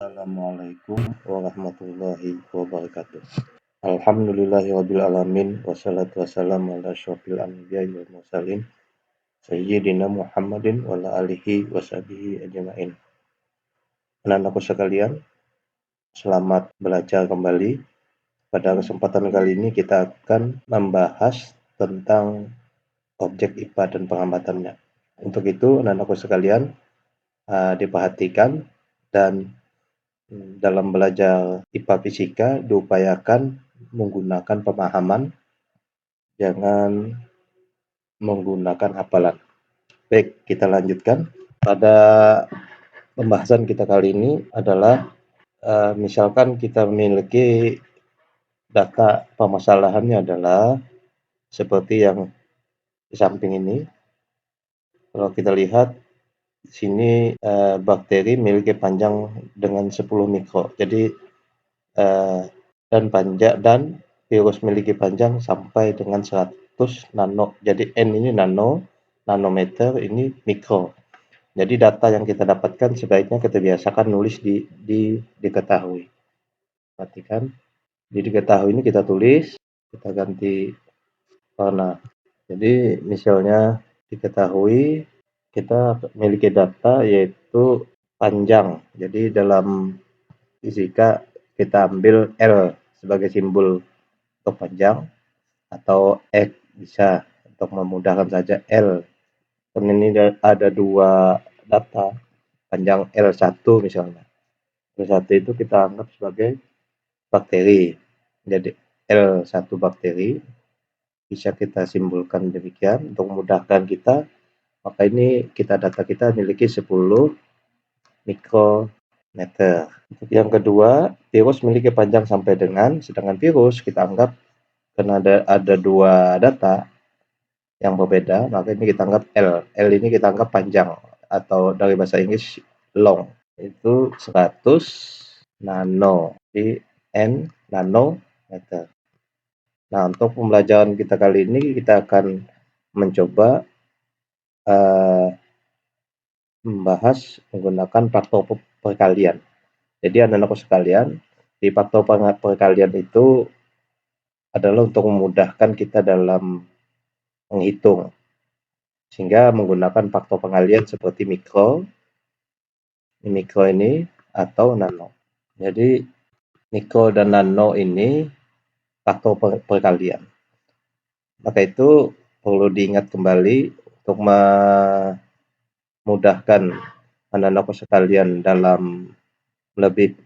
Assalamualaikum warahmatullahi wabarakatuh. Alhamdulillahirabbil alamin wassalatu wassalamu ala asyrofil anbiya'i wal mursalin sayyidina Muhammadin wa ala alihi washabihi ajmain. Anak-anakku sekalian, selamat belajar kembali. Pada kesempatan kali ini kita akan membahas tentang objek IPA dan pengambatannya. Untuk itu, anak-anakku sekalian, diperhatikan dan dalam belajar IPA fisika diupayakan menggunakan pemahaman, jangan menggunakan hafalan. Baik, kita lanjutkan. Pada pembahasan kita kali ini adalah misalkan kita memiliki data permasalahannya adalah seperti yang di samping ini. Kalau kita lihat di sini bakteri memiliki panjang dengan 10 mikro. Jadi dan virus memiliki panjang sampai dengan 100 nano. Jadi N ini nanometer, ini mikro. Jadi data yang kita dapatkan sebaiknya kita biasakan nulis di diketahui. Perhatikan, di diketahui ini kita tulis, kita ganti warna. Jadi misalnya diketahui kita memiliki data yaitu panjang. Jadi dalam fisika kita ambil L sebagai simbol untuk panjang, atau X bisa untuk memudahkan saja L. Dan ini ada dua data, panjang L1 misalnya. L1 itu kita anggap sebagai bakteri. Jadi L1 bakteri bisa kita simbolkan demikian untuk memudahkan kita. Maka ini data kita memiliki 10 mikrometer. Yang kedua, virus memiliki panjang sampai dengan, sedangkan virus kita anggap karena ada dua data yang berbeda, maka ini kita anggap L. L ini kita anggap panjang, atau dari bahasa Inggris long. Itu 100 nano, di N nanometer. Nah, untuk pembelajaran kita kali ini kita akan mencoba membahas menggunakan faktor perkalian. Jadi anak-anakku sekalian, di faktor perkalian itu adalah untuk memudahkan kita dalam menghitung, sehingga menggunakan faktor pengalian seperti mikro ini atau nano. Jadi mikro dan nano ini faktor perkalian. Maka itu perlu diingat kembali untuk memudahkan anak-anakku sekalian dalam lebih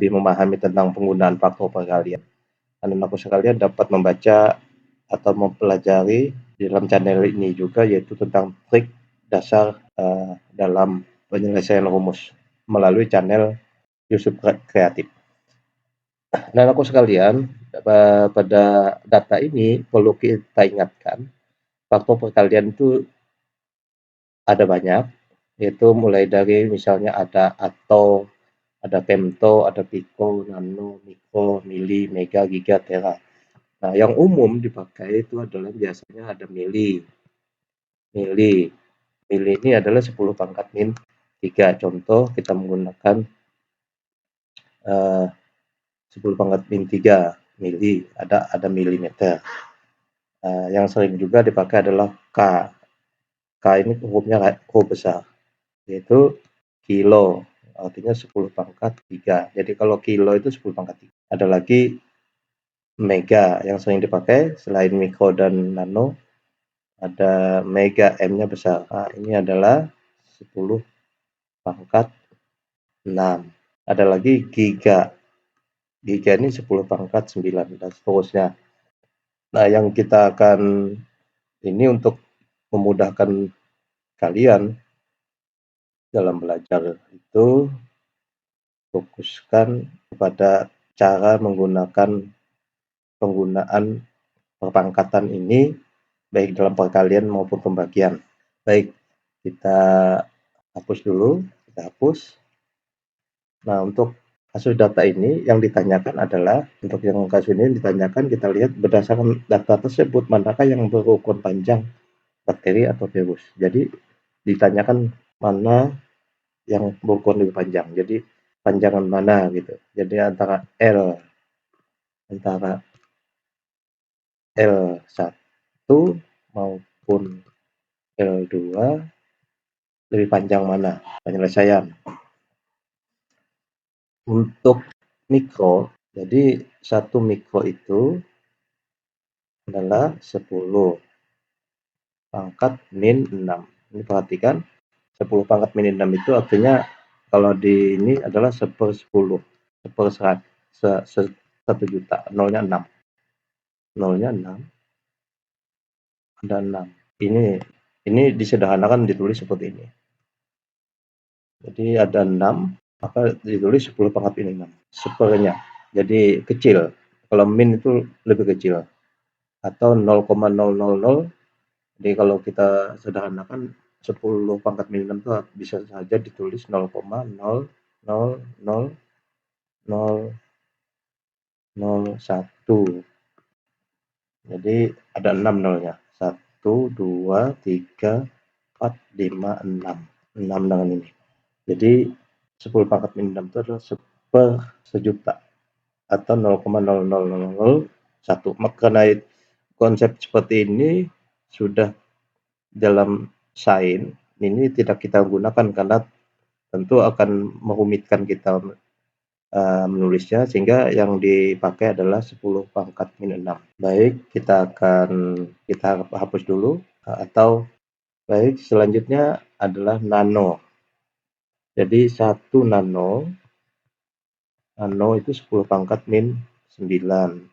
memahami tentang penggunaan faktor perkalian. Anak-anakku sekalian dapat membaca atau mempelajari di dalam channel ini juga, yaitu tentang trik dasar dalam penyelesaian rumus melalui channel Yusuf Kreatif. Anak-anakku sekalian, pada data ini perlu kita ingatkan faktor perkalian itu ada banyak, yaitu mulai dari misalnya ada atau, ada femto, ada piko, nano, mikro, mili, mega, giga, tera. Nah, yang umum dipakai itu adalah biasanya ada mili. Mili ini adalah 10 pangkat min 3. Contoh kita menggunakan 10 pangkat min 3 mili, ada milimeter. Yang sering juga dipakai adalah K. K ini hurufnya huruf besar, yaitu kilo, artinya 10 pangkat 3. Jadi kalau kilo itu 10 pangkat 3. Ada lagi mega yang sering dipakai selain mikro dan nano, ada mega, M-nya besar. Nah, ini adalah 10 pangkat 6. Ada lagi giga. Giga ini 10 pangkat 9 dan seterusnya. Nah, yang kita akan ini untuk memudahkan kalian dalam belajar itu, fokuskan kepada cara penggunaan perpangkatan ini baik dalam perkalian maupun pembagian. Baik, kita hapus dulu, kita hapus. Nah, untuk kasus data ini yang ditanyakan adalah, untuk yang kasus ini ditanyakan, kita lihat berdasarkan data tersebut manakah yang berukuran panjang, bakteri atau virus. Jadi ditanyakan mana yang berukuran lebih panjang. Jadi panjangan mana gitu. Jadi antara L1 maupun L2 lebih panjang mana penyelesaian. Untuk mikro, jadi 1 mikro itu adalah 10 pangkat min 6. Ini perhatikan, 10 pangkat min 6 itu artinya kalau di ini adalah 1/10, 1 juta, nolnya 6. Nolnya 6, ada 6. Ini disederhanakan ditulis seperti ini. Jadi ada 6, maka ditulis 10 pangkat min 6. Sepernya. Jadi kecil. Kalau min itu lebih kecil. Atau 0,000. Jadi kalau kita sederhanakan 10 pangkat min 6 itu bisa saja ditulis 0,0000001. Jadi ada 6 nolnya. 1, 2, 3, 4, 5, 6. 6 dengan ini. Jadi 10 pangkat min 6 itu adalah per sejuta atau 0,00001. Karena konsep seperti ini sudah dalam sains ini tidak kita gunakan karena tentu akan merumitkan kita menulisnya, sehingga yang dipakai adalah 10 pangkat min 6. Baik, kita hapus dulu, atau baik, selanjutnya adalah nano. Jadi 1 nano itu 10 pangkat min 9.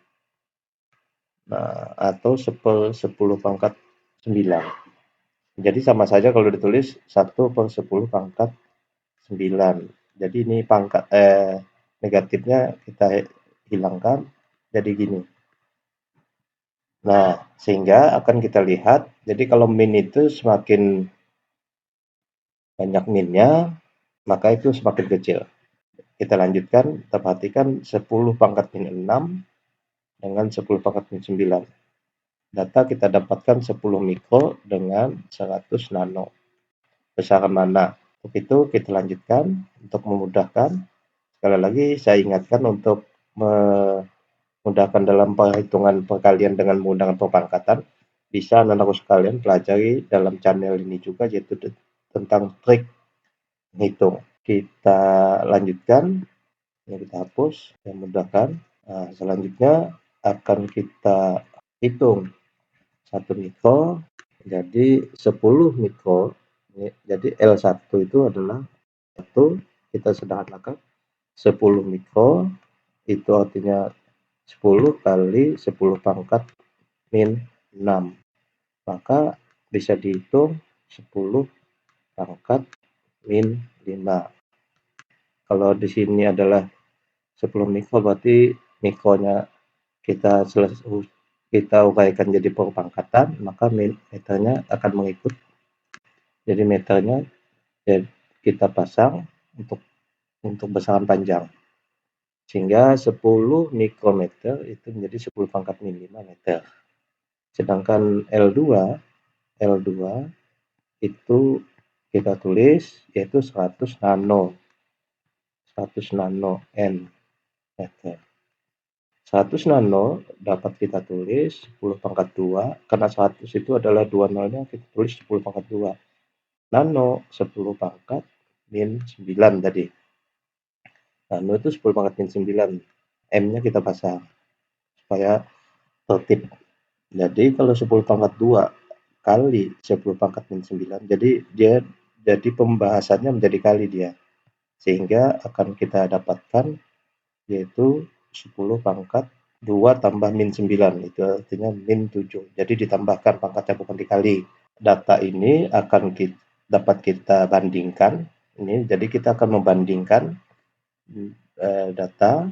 Nah, atau 10 pangkat 9. Jadi sama saja kalau ditulis 1/10 pangkat 9. Jadi ini pangkat negatifnya kita hilangkan jadi gini. Nah, sehingga akan kita lihat, jadi kalau min itu semakin banyak minnya, maka itu semakin kecil. Kita lanjutkan, kita perhatikan 10 pangkat min 6 dengan 10 pangkat min 9. Data kita dapatkan 10 mikro dengan 100 nano. Besaran mana? Untuk itu kita lanjutkan untuk memudahkan. Sekali lagi saya ingatkan untuk memudahkan dalam perhitungan perkalian dengan menggunakan perpangkatan, bisa anak-anakku sekalian pelajari dalam channel ini juga, yaitu tentang trik menghitung. Kita lanjutkan, ini kita hapus, yang mudahkan. Nah, selanjutnya akan kita hitung 1 mikro, jadi 10 mikro. Jadi L1 itu adalah 1, kita sederhanakan 10 mikro, itu artinya 10 kali 10 pangkat min 6. Maka bisa dihitung 10 pangkat min 5. Kalau di sini adalah 10 mikro, berarti mikronya kita uraikan jadi perpangkatan, maka meternya akan mengikut. Jadi meternya kita pasang untuk besaran panjang. Sehingga 10 mikrometer itu menjadi 10 pangkat min 5 meter. Sedangkan L2 itu kita tulis yaitu 100 nano N meter. 100 nano dapat kita tulis 10 pangkat 2, karena 100 itu adalah 2 nolnya, kita tulis 10 pangkat 2. Nano 10 pangkat min 9 tadi. Nano itu 10 pangkat min 9. M-nya kita pasang supaya tertib. Jadi kalau 10 pangkat 2 kali 10 pangkat min 9, jadi pembahasannya menjadi kali dia. Sehingga akan kita dapatkan yaitu 10 pangkat 2 tambah min 9, itu artinya min 7. Jadi ditambahkan pangkatnya, bukan dikali. Data ini akan dapat kita bandingkan. Jadi kita akan membandingkan data,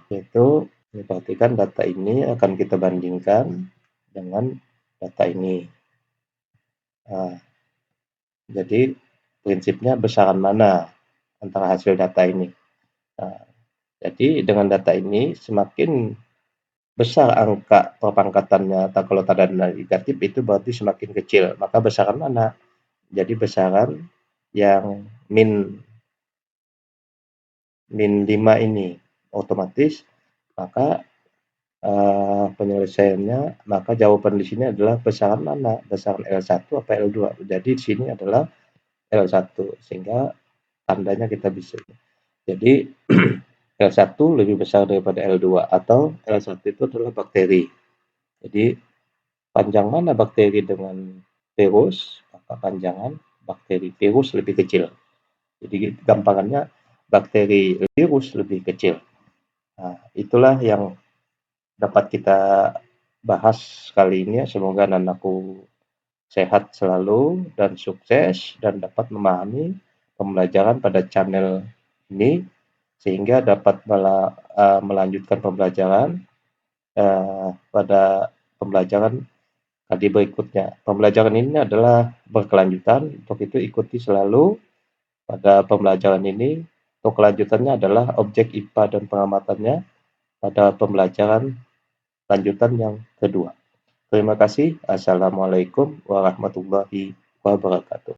yaitu perhatikan data ini akan kita bandingkan dengan data ini. Nah, jadi prinsipnya besaran mana antara hasil data ini. Nah, jadi dengan data ini semakin besar angka perpangkatannya, atau kalau tanda negatif itu berarti semakin kecil. Maka besaran mana? Jadi besaran yang min min 5 ini. Otomatis maka penyelesaiannya, maka jawaban di sini adalah besaran mana? Besaran L1 apa L2? Jadi di sini adalah L1, sehingga tandanya kita bisa. Jadi L1 lebih besar daripada L2 atau L1 itu adalah bakteri. Jadi panjang mana bakteri dengan virus, maka panjangan bakteri virus lebih kecil. Jadi gampangannya bakteri virus lebih kecil. Nah, itulah yang dapat kita bahas kali ini. Semoga Nanaku sehat selalu dan sukses dan dapat memahami pembelajaran pada channel ini sehingga dapat melanjutkan pembelajaran pada pembelajaran tadi berikutnya. Pembelajaran ini adalah berkelanjutan, untuk itu ikuti selalu pada pembelajaran ini. Untuk kelanjutannya adalah objek IPA dan pengamatannya pada pembelajaran lanjutan yang kedua. Terima kasih. Assalamualaikum warahmatullahi wabarakatuh.